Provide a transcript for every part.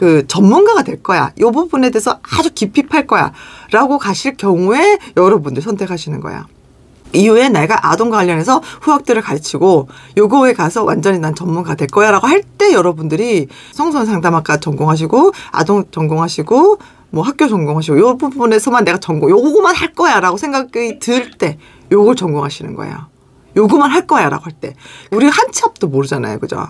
그 전문가가 될 거야. 이 부분에 대해서 아주 깊이 팔 거야. 라고 가실 경우에 여러분들 선택하시는 거야. 이후에 내가 아동과 관련해서 후학들을 가르치고 요거에 가서 완전히 난 전문가 될 거야 라고 할 때 여러분들이 청소년 상담학과 전공하시고 아동 전공하시고 뭐 학교 전공하시고 요 부분에서만 내가 요거만 할 거야 라고 생각이 들 때 요걸 전공하시는 거예요. 요거만 할 거야 라고 할 때 우리가 한치 앞도 모르잖아요. 그죠?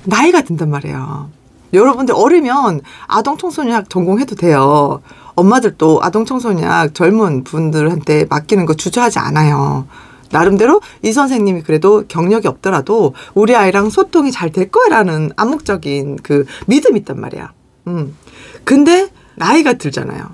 나이가 든단 말이에요. 여러분들 어리면 아동 청소년학 전공해도 돼요. 엄마들도 아동 청소년학 젊은 분들한테 맡기는 거 주저하지 않아요. 나름대로 이 선생님이 그래도 경력이 없더라도 우리 아이랑 소통이 잘 될 거라는 암묵적인 그 믿음이 있단 말이야. 근데 나이가 들잖아요.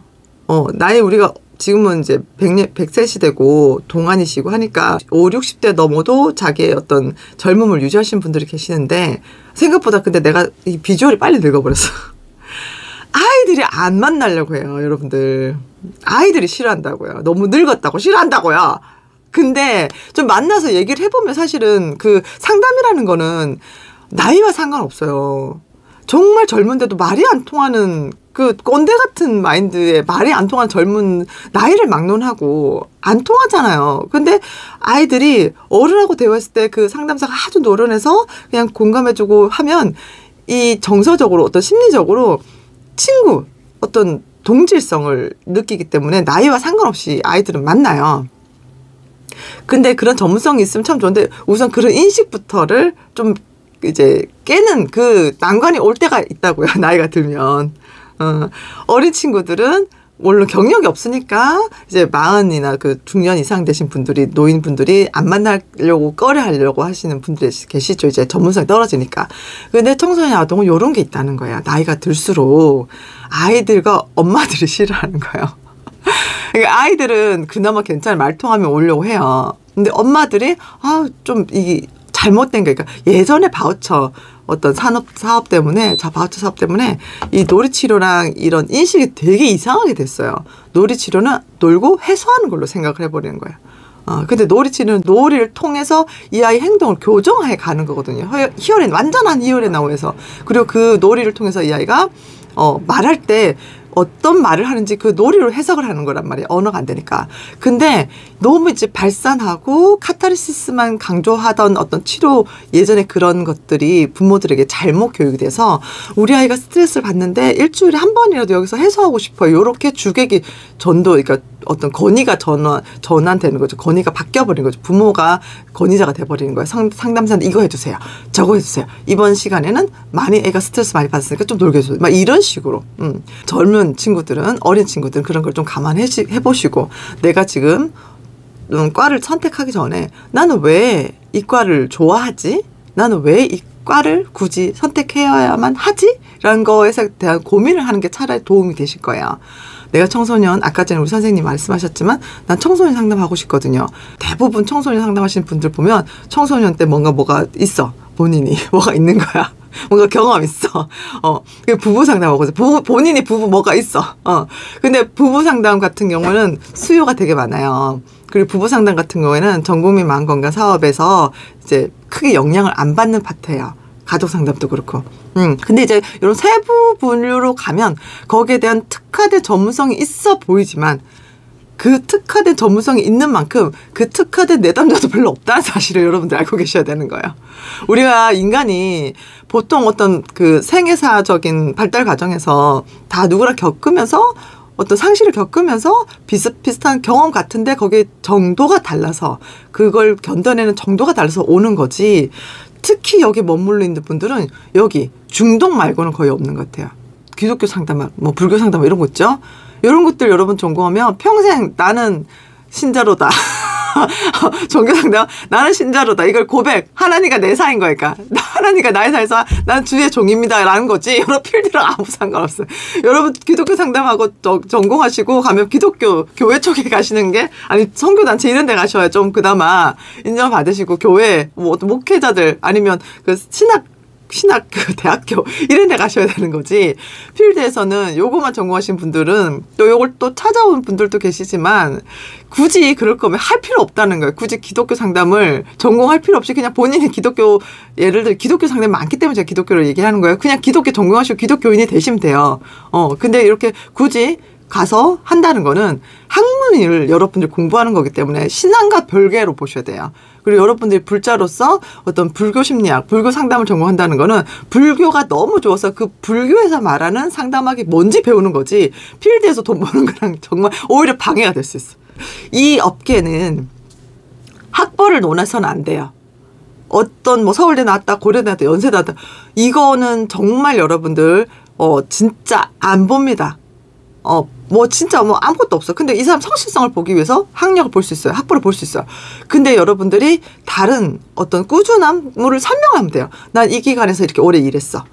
나이 우리가 지금은 이제 100세 시대고 동안이시고 하니까 50, 60대 넘어도 자기의 어떤 젊음을 유지하시는 분들이 계시는데 생각보다 근데 내가 이 비주얼이 빨리 늙어버렸어. 아이들이 안 만나려고 해요, 여러분들. 아이들이 싫어한다고요. 너무 늙었다고 싫어한다고요. 근데 좀 만나서 얘기를 해보면 사실은 그 상담이라는 거는 나이와 상관없어요. 정말 젊은데도 말이 안 통하는 그 꼰대 같은 마인드에 말이 안 통하는 젊은 나이를 막론하고 안 통하잖아요. 근데 아이들이 어른하고 대화했을 때 그 상담사가 아주 노련해서 그냥 공감해주고 하면 이 정서적으로 어떤 심리적으로 친구 어떤 동질성을 느끼기 때문에 나이와 상관없이 아이들은 만나요. 근데 그런 전문성이 있으면 참 좋은데 우선 그런 인식부터를 좀 이제 깨는 그 난관이 올 때가 있다고요. 나이가 들면. 어린 친구들은 물론 경력이 없으니까 이제 40이나 그 중년 이상 되신 분들이 노인분들이 안 만나려고 꺼려하려고 하시는 분들이 계시죠. 이제 전문성이 떨어지니까. 근데 청소년 아동은 이런 게 있다는 거야. 나이가 들수록 아이들과 엄마들이 싫어하는 거예요. 그러니까 아이들은 그나마 괜찮은 말통하면 오려고 해요. 근데 엄마들이 좀 이게 잘못된 거. 그러니까 예전에 바우처 어떤 사업 때문에 바우처 사업 때문에 이 놀이치료랑 이런 인식이 되게 이상하게 됐어요. 놀이치료는 놀고 해소하는 걸로 생각을 해버리는 거예요. 근데 놀이치료는 놀이를 통해서 이 아이 행동을 교정해 가는 거거든요. 히어린 완전한 히어린 나오면서 그리고 그 놀이를 통해서 이 아이가 말할 때 어떤 말을 하는지 그 놀이로 해석을 하는 거란 말이에요. 언어가 안 되니까. 근데 너무 이제 발산하고 카타르시스만 강조하던 어떤 치료 예전에 그런 것들이 부모들에게 잘못 교육이 돼서 우리 아이가 스트레스를 받는데 일주일에 한 번이라도 여기서 해소하고 싶어요. 요렇게 주객이 전도 그러니까 어떤 권위가 전환되는 거죠. 권위가 바뀌어버린 거죠. 부모가 권위자가 돼버리는 거예요. 상담사는 이거 해주세요. 저거 해주세요. 이번 시간에는 많이 애가 스트레스 많이 받았으니까 좀 놀게 해주세요. 막 이런 식으로. 젊은 친구들은 어린 친구들은 그런 걸 좀 감안해보시고 내가 지금 과를 선택하기 전에 나는 왜 이 과를 좋아하지? 나는 왜 이 과를 굳이 선택해야만 하지? 라는 거에 대한 고민을 하는 게 차라리 도움이 되실 거예요. 내가 청소년, 아까 전에 우리 선생님 말씀하셨지만 난 청소년 상담하고 싶거든요. 대부분 청소년 상담하시는 분들 보면 청소년 때 뭐가 있어. 본인이 뭐가 있는 거야. 뭔가 경험 있어. 부부 상담하고 본인이 부부 뭐가 있어. 근데 부부 상담 같은 경우는 수요가 되게 많아요. 그리고 부부 상담 같은 경우에는 전국민 마음건강 사업에서 이제 크게 영향을 안 받는 파트예요. 가족 상담도 그렇고. 근데 이제 이런 세부 분류로 가면 거기에 대한 특화된 전문성이 있어 보이지만 그 특화된 전문성이 있는 만큼 그 특화된 내담자도 별로 없다는 사실을 여러분들 알고 계셔야 되는 거예요. 우리가 인간이 보통 어떤 그 생애사적인 발달 과정에서 다 누구랑 겪으면서 어떤 상실을 겪으면서 비슷비슷한 경험 같은데 거기에 정도가 달라서 그걸 견뎌내는 정도가 달라서 오는 거지. 특히 여기 머물러 있는 분들은 여기 중독 말고는 거의 없는 것 같아요. 기독교 상담, 뭐 불교 상담 이런 거 있죠. 이런 것들 여러분 전공하면 평생 나는 신자로다. 종교 상담 나는 신자로다. 이걸 고백. 하나님과 내 사이인 거니까. 하나님과 나의 사이에서 나는 주의 종입니다. 라는 거지. 여러 필드랑 아무 상관없어요. 여러분 기독교 상담하고 전공하시고 가면 기독교 교회 쪽에 가시는 게 아니 선교단체 이런 데 가셔야 좀 그나마 인정받으시고 교회 뭐 목회자들 아니면 그 신학 신학 그 대학교 이런 데 가셔야 되는 거지. 필드에서는 요거만 전공하신 분들은 또 요걸 또 찾아온 분들도 계시지만 굳이 그럴 거면 할 필요 없다는 거예요. 굳이 기독교 상담을 전공할 필요 없이 그냥 본인이 기독교, 예를 들어 기독교 상담이 많기 때문에 제가 기독교를 얘기하는 거예요. 그냥 기독교 전공하시고 기독교인이 되시면 돼요. 근데 이렇게 굳이 가서 한다는 거는 학문을 여러분들 공부하는 거기 때문에 신앙과 별개로 보셔야 돼요. 그리고 여러분들이 불자로서 어떤 불교 심리학, 불교 상담을 전공한다는 거는 불교가 너무 좋아서 그 불교에서 말하는 상담학이 뭔지 배우는 거지 필드에서 돈 버는 거랑 정말 오히려 방해가 될 수 있어. 이 업계는 학벌을 논해서는 안 돼요. 어떤 뭐 서울대 나왔다, 고려대 나왔다, 연세대 나왔다. 이거는 정말 여러분들 진짜 안 봅니다. 뭐 진짜 뭐 아무것도 없어. 근데 이 사람 성실성을 보기 위해서 학력을 볼 수 있어요. 학벌을 볼 수 있어요. 근데 여러분들이 다른 어떤 꾸준함을 설명하면 돼요. 난 이 기관에서 이렇게 오래 일했어.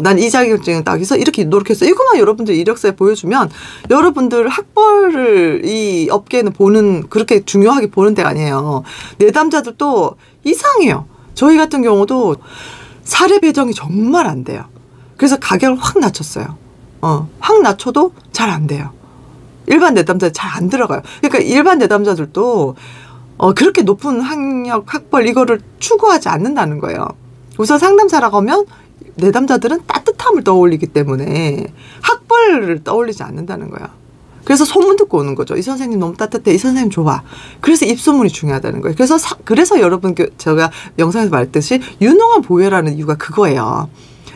난 이 자격증을 따기 위해서 이렇게 노력했어. 이거만 여러분들 이력서에 보여주면 여러분들 학벌을 이 업계는 그렇게 중요하게 보는 데가 아니에요. 내담자들도 이상해요. 저희 같은 경우도 사례 배정이 정말 안 돼요. 그래서 가격을 확 낮췄어요. 확 낮춰도 잘 안 돼요. 일반 내담자들 잘 안 들어가요. 그러니까 일반 내담자들도 그렇게 높은 학력, 학벌 이거를 추구하지 않는다는 거예요. 우선 상담사라고 하면 내담자들은 따뜻함을 떠올리기 때문에 학벌을 떠올리지 않는다는 거예요. 그래서 소문 듣고 오는 거죠. 이 선생님 너무 따뜻해. 이 선생님 좋아. 그래서 입소문이 중요하다는 거예요. 그래서 여러분 제가 영상에서 말했듯이 유능한 보혈하는 이유가 그거예요.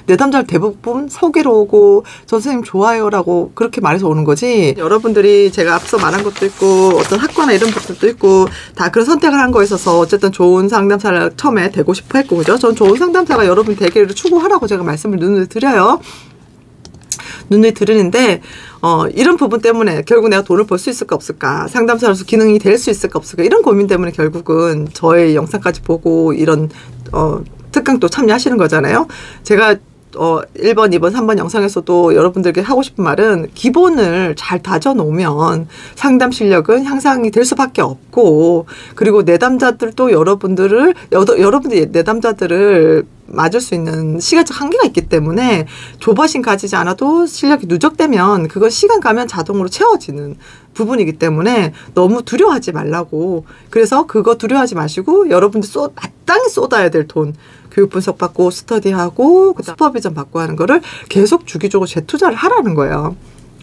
내담자를 대부분 소개로 오고 저 선생님 좋아요라고 그렇게 말해서 오는 거지. 여러분들이 제가 앞서 말한 것도 있고 어떤 학과나 이런 것들도 있고 다 그런 선택을 한 거에 있어서 어쨌든 좋은 상담사를 처음에 되고 싶어 했고 그죠. 전 좋은 상담사가 여러분 되기를 추구하라고 제가 말씀을 눈에 드려요. 눈에 들으는데 이런 부분 때문에 결국 내가 돈을 벌 수 있을까 없을까, 상담사로서 기능이 될 수 있을까 없을까 이런 고민 때문에 결국은 저의 영상까지 보고 이런 특강도 참여하시는 거잖아요. 제가 1번, 2번, 3번 영상에서도 여러분들께 하고 싶은 말은 기본을 잘 다져놓으면 상담 실력은 향상이 될 수밖에 없고, 그리고 내담자들도 여러분들이 내담자들을 맞을 수 있는 시간적 한계가 있기 때문에 조바심 가지지 않아도 실력이 누적되면 그건 시간 가면 자동으로 채워지는 부분이기 때문에 너무 두려워하지 말라고. 그래서 그거 두려워하지 마시고 여러분들 마땅히 쏟아야 될 돈, 교육 분석 받고 스터디하고 슈퍼비전 받고 하는 거를 계속 주기적으로 재투자를 하라는 거예요.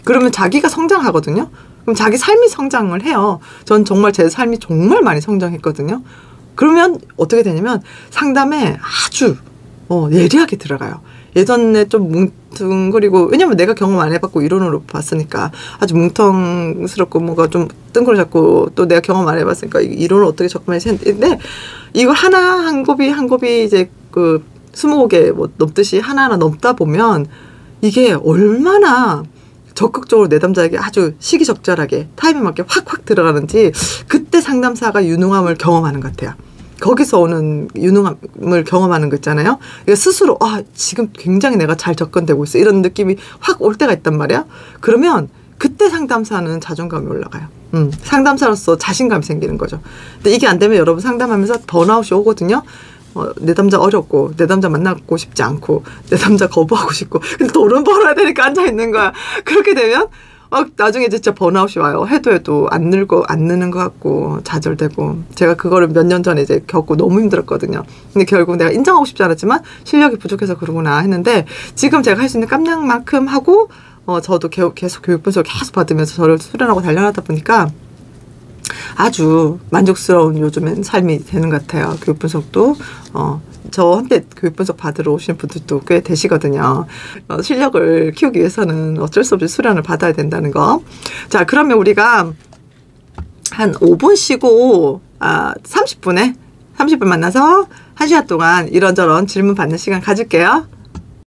그러면 자기가 성장하거든요. 그럼 자기 삶이 성장을 해요. 전 정말 제 삶이 정말 많이 성장했거든요. 그러면 어떻게 되냐면 상담에 아주 예리하게 들어가요. 예전에 좀 뭉뚱그리고, 왜냐면 내가 경험 안 해봤고 이론으로 봤으니까 아주 뭉텅스럽고 뭐가 좀 뜬구러잡고, 또 내가 경험 안 해봤으니까 이론을 어떻게 접근해야 했는데, 이걸 한 곱이 이제 그 20개 뭐 넘듯이 하나하나 넘다 보면 이게 얼마나 적극적으로 내담자에게 아주 시기적절하게 타이밍 맞게 확확 들어가는지 그때 상담사가 유능함을 경험하는 것 같아요. 거기서 오는 유능함을 경험하는 거 있잖아요. 스스로 지금 굉장히 내가 잘 접근되고 있어 이런 느낌이 확 올 때가 있단 말이야. 그러면 그때 상담사는 자존감이 올라가요. 상담사로서 자신감이 생기는 거죠. 근데 이게 안 되면 여러분 상담하면서 번아웃이 오거든요. 내담자 어렵고 내담자 만나고 싶지 않고 내담자 거부하고 싶고 근데 돈은 벌어야 되니까 앉아있는 거야. 그렇게 되면 나중에 진짜 번아웃이 와요. 해도 안 느는 것 같고 좌절되고. 제가 그거를 몇 년 전에 이제 겪고 너무 힘들었거든요. 근데 결국 내가 인정하고 싶지 않았지만 실력이 부족해서 그러구나 했는데, 지금 제가 할 수 있는 깜냥만큼 하고 저도 계속 교육 분석을 계속 받으면서 저를 수련하고 단련하다 보니까 아주 만족스러운 요즘엔 삶이 되는 것 같아요. 교육 분석도 저한테 교육 분석 받으러 오시는 분들도 꽤 되시거든요. 실력을 키우기 위해서는 어쩔 수 없이 수련을 받아야 된다는 거. 자, 그러면 우리가 한 5분 쉬고 30분 만나서 1시간 동안 이런저런 질문 받는 시간 가질게요.